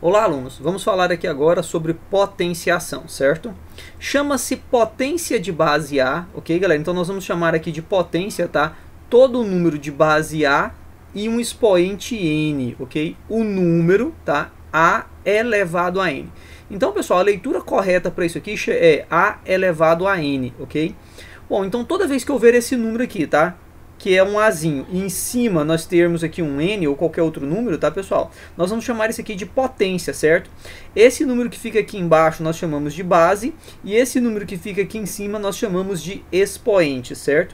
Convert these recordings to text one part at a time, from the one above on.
Olá, alunos! Vamos falar aqui agora sobre potenciação, certo? Chama-se potência de base A, ok, galera? Então nós vamos chamar aqui de potência, tá? Todo número de base A e um expoente n, ok? O número, tá? A elevado a n. Então, pessoal, a leitura correta para isso aqui é A elevado a n, ok? Bom, então toda vez que eu ver esse número aqui, tá? Que é um Azinho, e em cima nós termos aqui um N ou qualquer outro número, tá, pessoal? Nós vamos chamar isso aqui de potência, certo? Esse número que fica aqui embaixo nós chamamos de base, e esse número que fica aqui em cima nós chamamos de expoente, certo?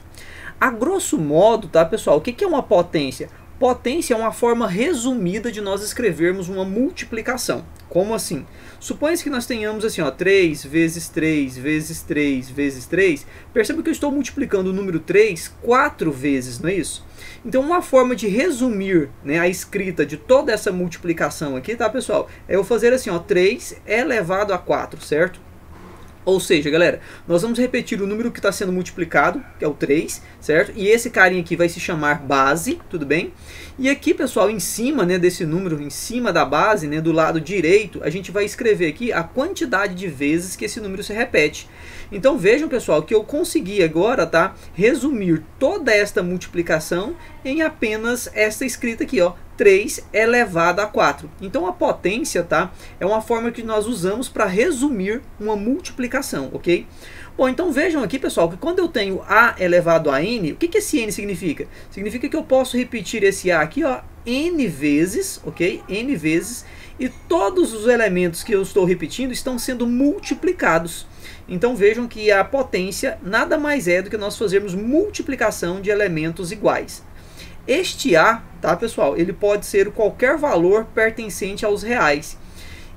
A grosso modo, tá, pessoal, o que é uma potência? Potência é uma forma resumida de nós escrevermos uma multiplicação. Como assim? Suponha-se que nós tenhamos assim, ó, 3 vezes 3 vezes 3 vezes 3. Perceba que eu estou multiplicando o número 3 4 vezes, não é isso? Então, uma forma de resumir, né, a escrita de toda essa multiplicação aqui, tá, pessoal? É eu fazer assim, ó, 3 elevado a 4, certo? Ou seja, galera, nós vamos repetir o número que está sendo multiplicado, que é o 3, certo? E esse carinha aqui vai se chamar base, tudo bem? E aqui, pessoal, em cima, né, desse número, em cima da base, né, do lado direito, a gente vai escrever aqui a quantidade de vezes que esse número se repete. Então vejam, pessoal, que eu consegui agora, tá, resumir toda esta multiplicação em apenas esta escrita aqui, ó, 3 elevado a 4. Então a potência, tá, é uma forma que nós usamos para resumir uma multiplicação, ok? Bom, então vejam aqui, pessoal, que quando eu tenho A elevado a N, o que esse N significa? Significa que eu posso repetir esse A aqui, ó, N vezes, ok? N vezes, e todos os elementos que eu estou repetindo estão sendo multiplicados. Então vejam que a potência nada mais é do que nós fazermos multiplicação de elementos iguais. Este A, tá, pessoal, ele pode ser qualquer valor pertencente aos reais.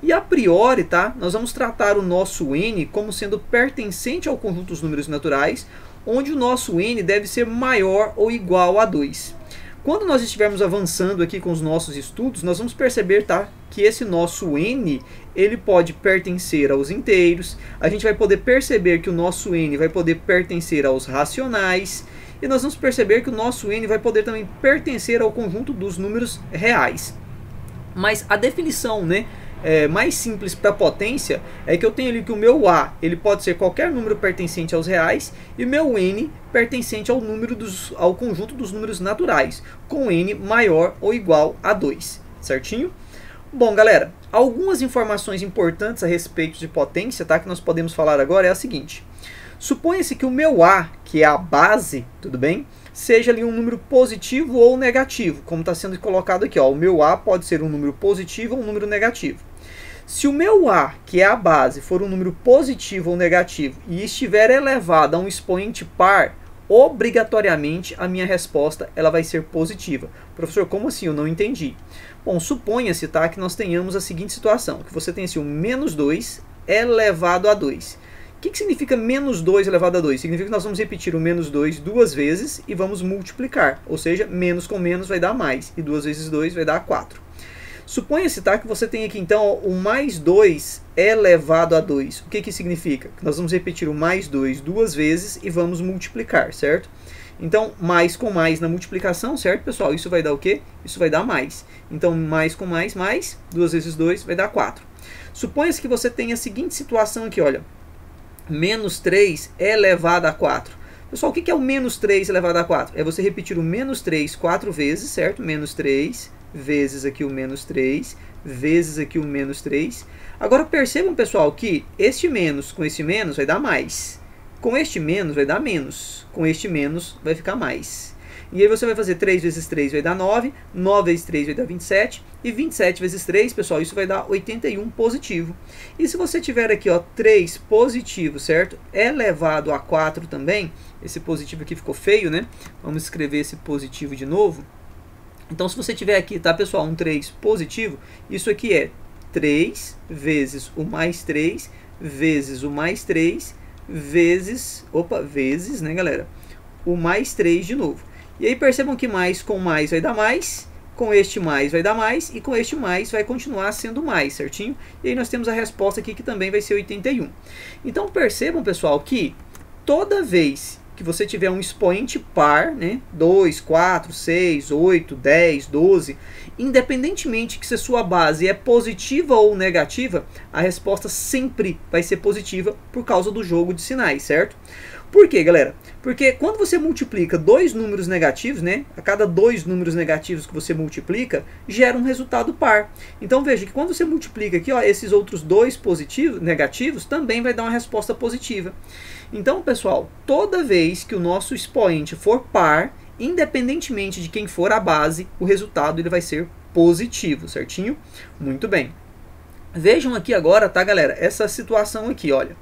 E a priori, tá, nós vamos tratar o nosso N como sendo pertencente ao conjunto dos números naturais, onde o nosso N deve ser maior ou igual a 2. Quando nós estivermos avançando aqui com os nossos estudos, nós vamos perceber, tá, que esse nosso N, ele pode pertencer aos inteiros, a gente vai poder perceber que o nosso N vai poder pertencer aos racionais, e nós vamos perceber que o nosso N vai poder também pertencer ao conjunto dos números reais. Mas a definição, né, mais simples para potência é que eu tenho ali que o meu A ele pode ser qualquer número pertencente aos reais e o meu N pertencente ao conjunto dos números naturais, com N maior ou igual a 2, certinho? Bom, galera, algumas informações importantes a respeito de potência, tá, que nós podemos falar agora é a seguinte. Suponha-se que o meu A, que é a base, tudo bem? Seja ali um número positivo ou negativo, como está sendo colocado aqui, ó. O meu A pode ser um número positivo ou um número negativo. Se o meu A, que é a base, for um número positivo ou negativo e estiver elevado a um expoente par, obrigatoriamente a minha resposta ela vai ser positiva. Professor, como assim? Eu não entendi. Bom, suponha-se, tá, que nós tenhamos a seguinte situação, que você tem assim, um menos 2 elevado a 2. O que significa menos 2 elevado a 2? Significa que nós vamos repetir o menos 2 duas vezes e vamos multiplicar. Ou seja, menos com menos vai dar mais. E 2 vezes 2 vai dar 4. Suponha-se, tá, que você tem aqui então o mais 2 elevado a 2. O que significa? Que nós vamos repetir o mais 2 duas vezes e vamos multiplicar, certo? Então, mais com mais na multiplicação, certo, pessoal? Isso vai dar o quê? Isso vai dar mais. Então, mais com mais, 2 vezes 2 vai dar 4. Suponha-se que você tenha a seguinte situação aqui, olha. Menos 3 elevado a 4. Pessoal, o que é o menos 3 elevado a 4? É você repetir o menos 3 4 vezes, certo? Menos 3 vezes aqui o menos 3, vezes aqui o menos 3. Agora percebam, pessoal, que este menos com este menos vai dar mais. Com este menos vai dar menos. Com este menos vai ficar mais. E aí você vai fazer 3 vezes 3 vai dar 9, 9 vezes 3 vai dar 27, e 27 vezes 3, pessoal, isso vai dar 81 positivo. E se você tiver aqui, ó, 3 positivo, certo? Elevado a 4 também, esse positivo aqui ficou feio, né? Vamos escrever esse positivo de novo. Então, se você tiver aqui, tá, pessoal, um 3 positivo, isso aqui é 3 vezes o mais 3, vezes o mais 3, vezes, vezes, né, galera? O mais 3 de novo. E aí percebam que mais com mais vai dar mais, com este mais vai dar mais, e com este mais vai continuar sendo mais, certinho? E aí nós temos a resposta aqui que também vai ser 81. Então percebam, pessoal, que toda vez que você tiver um expoente par, né, 2, 4, 6, 8, 10, 12, independentemente que se a sua base é positiva ou negativa, a resposta sempre vai ser positiva por causa do jogo de sinais, certo? Por quê, galera? Porque quando você multiplica dois números negativos, né, a cada dois números negativos que você multiplica, gera um resultado par. Então veja que quando você multiplica aqui, ó, esses outros dois positivos, negativos, também vai dar uma resposta positiva. Então, pessoal, toda vez que o nosso expoente for par, independentemente de quem for a base, o resultado ele vai ser positivo, certinho? Muito bem. Vejam aqui agora, tá, galera, essa situação aqui, olha.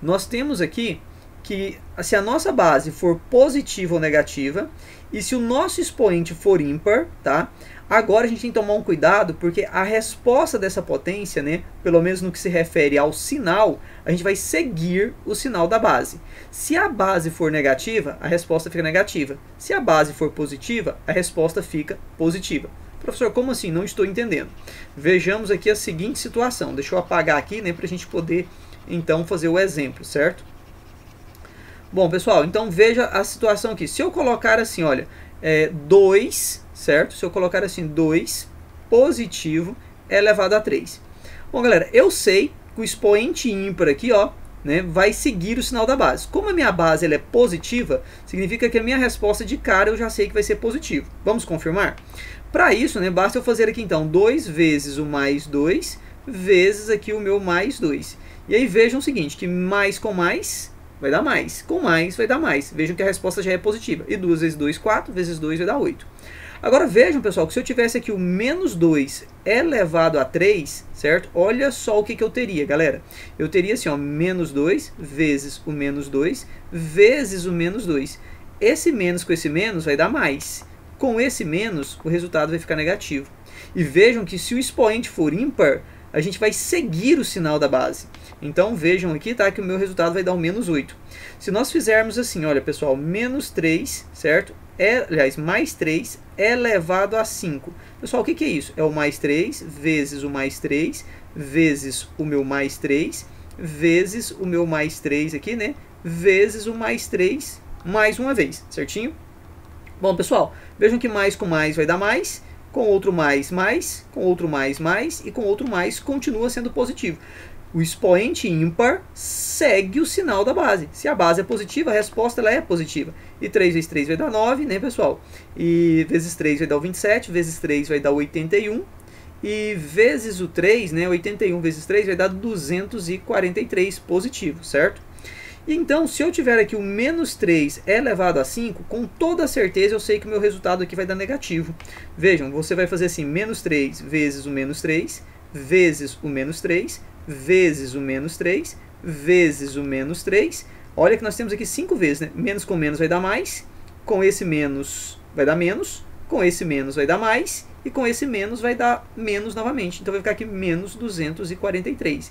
Nós temos aqui que se a nossa base for positiva ou negativa, e se o nosso expoente for ímpar, tá? Agora a gente tem que tomar um cuidado, porque a resposta dessa potência, né, pelo menos no que se refere ao sinal, a gente vai seguir o sinal da base. Se a base for negativa, a resposta fica negativa. Se a base for positiva, a resposta fica positiva. Professor, como assim? Não estou entendendo. Vejamos aqui a seguinte situação. Deixa eu apagar aqui, né, para a gente poder, então, fazer o exemplo, certo? Bom, pessoal, então veja a situação aqui. Se eu colocar assim, olha, 2, certo? Se eu colocar assim, 2 positivo elevado a 3. Bom, galera, eu sei que o expoente ímpar aqui, ó, né, vai seguir o sinal da base. Como a minha base ela é positiva, significa que a minha resposta de cara eu já sei que vai ser positivo. Vamos confirmar? Para isso, né, basta eu fazer aqui então 2 vezes o mais 2 vezes aqui o meu mais 2. E aí vejam o seguinte, que mais com mais vai dar mais, com mais vai dar mais. Vejam que a resposta já é positiva. E 2 vezes 2, 4, vezes 2 vai dar 8. Agora vejam, pessoal, que se eu tivesse aqui o menos 2 elevado a 3, certo? Olha só o que eu teria, galera. Eu teria assim, ó, menos 2 vezes o menos 2 vezes o menos 2. Esse menos com esse menos vai dar mais. Com esse menos, o resultado vai ficar negativo. E vejam que se o expoente for ímpar, a gente vai seguir o sinal da base. Então vejam aqui, tá, que o meu resultado vai dar um menos 8. Se nós fizermos assim, olha pessoal, menos 3, certo? Aliás, mais 3 elevado a 5. Pessoal, o que é isso? É o mais 3 vezes o mais 3 vezes o meu mais 3 vezes o meu mais 3 aqui, né? Vezes o mais 3 mais uma vez, certinho? Bom, pessoal, vejam que mais com mais vai dar mais, com outro mais, mais, com outro mais, mais, e com outro mais continua sendo positivo. O expoente ímpar segue o sinal da base. Se a base é positiva, a resposta ela é positiva. E 3 vezes 3 vai dar 9, né, pessoal? E vezes 3 vai dar o 27, vezes 3 vai dar o 81. E vezes o 3, né, 81 vezes 3 vai dar 243 positivo, certo? E então, se eu tiver aqui o menos 3 elevado a 5, com toda certeza eu sei que o meu resultado aqui vai dar negativo. Vejam, você vai fazer assim, menos 3 vezes o menos 3, vezes o menos 3, vezes o menos 3, vezes o menos 3. Olha que nós temos aqui 5 vezes, né? Menos com menos vai dar mais, com esse menos vai dar menos, com esse menos vai dar mais, e com esse menos vai dar menos novamente. Então vai ficar aqui menos 243.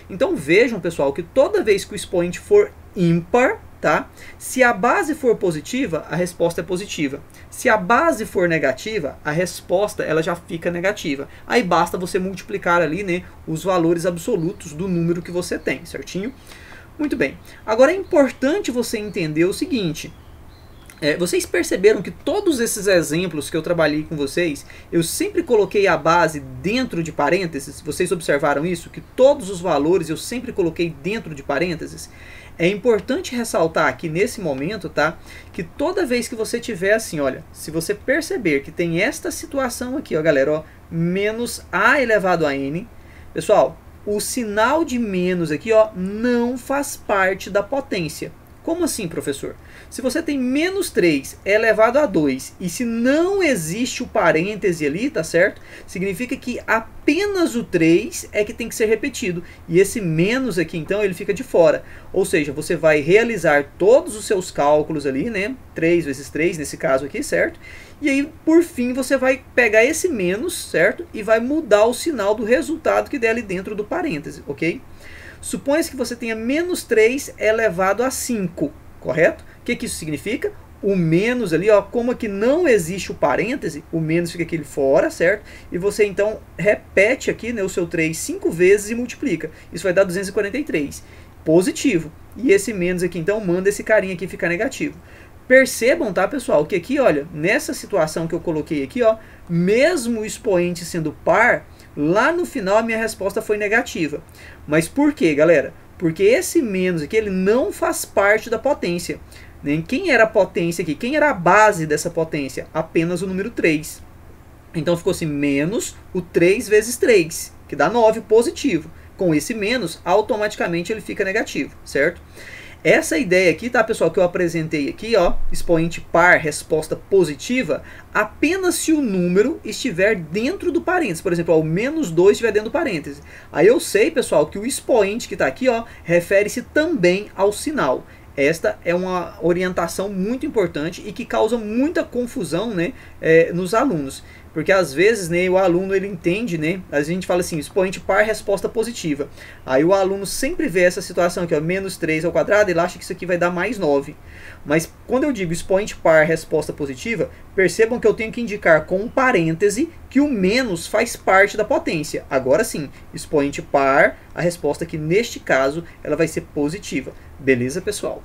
Então vejam, pessoal, que toda vez que o expoente for ímpar, tá? Se a base for positiva, a resposta é positiva. Se a base for negativa, a resposta ela já fica negativa. Aí basta você multiplicar ali, né, os valores absolutos do número que você tem, certinho? Muito bem. Agora é importante você entender o seguinte. Vocês perceberam que todos esses exemplos que eu trabalhei com vocês, eu sempre coloquei a base dentro de parênteses? Vocês observaram isso? Que todos os valores eu sempre coloquei dentro de parênteses? É importante ressaltar aqui nesse momento, tá? Que toda vez que você tiver assim, olha, se você perceber que tem esta situação aqui, ó, galera, ó, menos a elevado a n, pessoal, o sinal de menos aqui, ó, não faz parte da potência. Como assim, professor? Se você tem menos 3 elevado a 2 e se não existe o parêntese ali, tá certo? Significa que apenas o 3 é que tem que ser repetido. E esse menos aqui, então, ele fica de fora. Ou seja, você vai realizar todos os seus cálculos ali, né? 3 vezes 3 nesse caso aqui, certo? E aí, por fim, você vai pegar esse menos, certo? E vai mudar o sinal do resultado que der ali dentro do parêntese, ok? Suponha que você tenha menos 3 elevado a 5, correto? O que isso significa? O menos ali, ó, como aqui não existe o parêntese, o menos fica aqui fora, certo? E você então repete aqui, né, o seu 3 5 vezes e multiplica. Isso vai dar 243. Positivo. e esse menos aqui, então, manda esse carinha aqui ficar negativo. Percebam, tá, pessoal, que aqui, olha, nessa situação que eu coloquei aqui, ó, mesmo o expoente sendo par, lá no final a minha resposta foi negativa. Mas por quê, galera? Porque esse menos aqui, ele não faz parte da potência. Quem era a potência aqui? Quem era a base dessa potência? Apenas o número 3. Então ficou assim, menos o 3 vezes 3, que dá 9 positivo. Com esse menos, automaticamente ele fica negativo, certo? Essa ideia aqui, tá, pessoal, que eu apresentei aqui, ó, expoente par, resposta positiva, apenas se o número estiver dentro do parênteses. Por exemplo, ó, o menos 2 estiver dentro do parênteses. Aí eu sei, pessoal, que o expoente que está aqui, ó, refere-se também ao sinal. Esta é uma orientação muito importante e que causa muita confusão, né, nos alunos. Porque às vezes, né, o aluno ele entende, né, a gente fala assim, expoente par, resposta positiva. Aí o aluno sempre vê essa situação aqui, ó, menos 3 ao quadrado, ele acha que isso aqui vai dar mais 9. Mas quando eu digo expoente par, resposta positiva, percebam que eu tenho que indicar com um parêntese que o menos faz parte da potência. Agora sim, expoente par, a resposta aqui neste caso, ela vai ser positiva. Beleza, pessoal?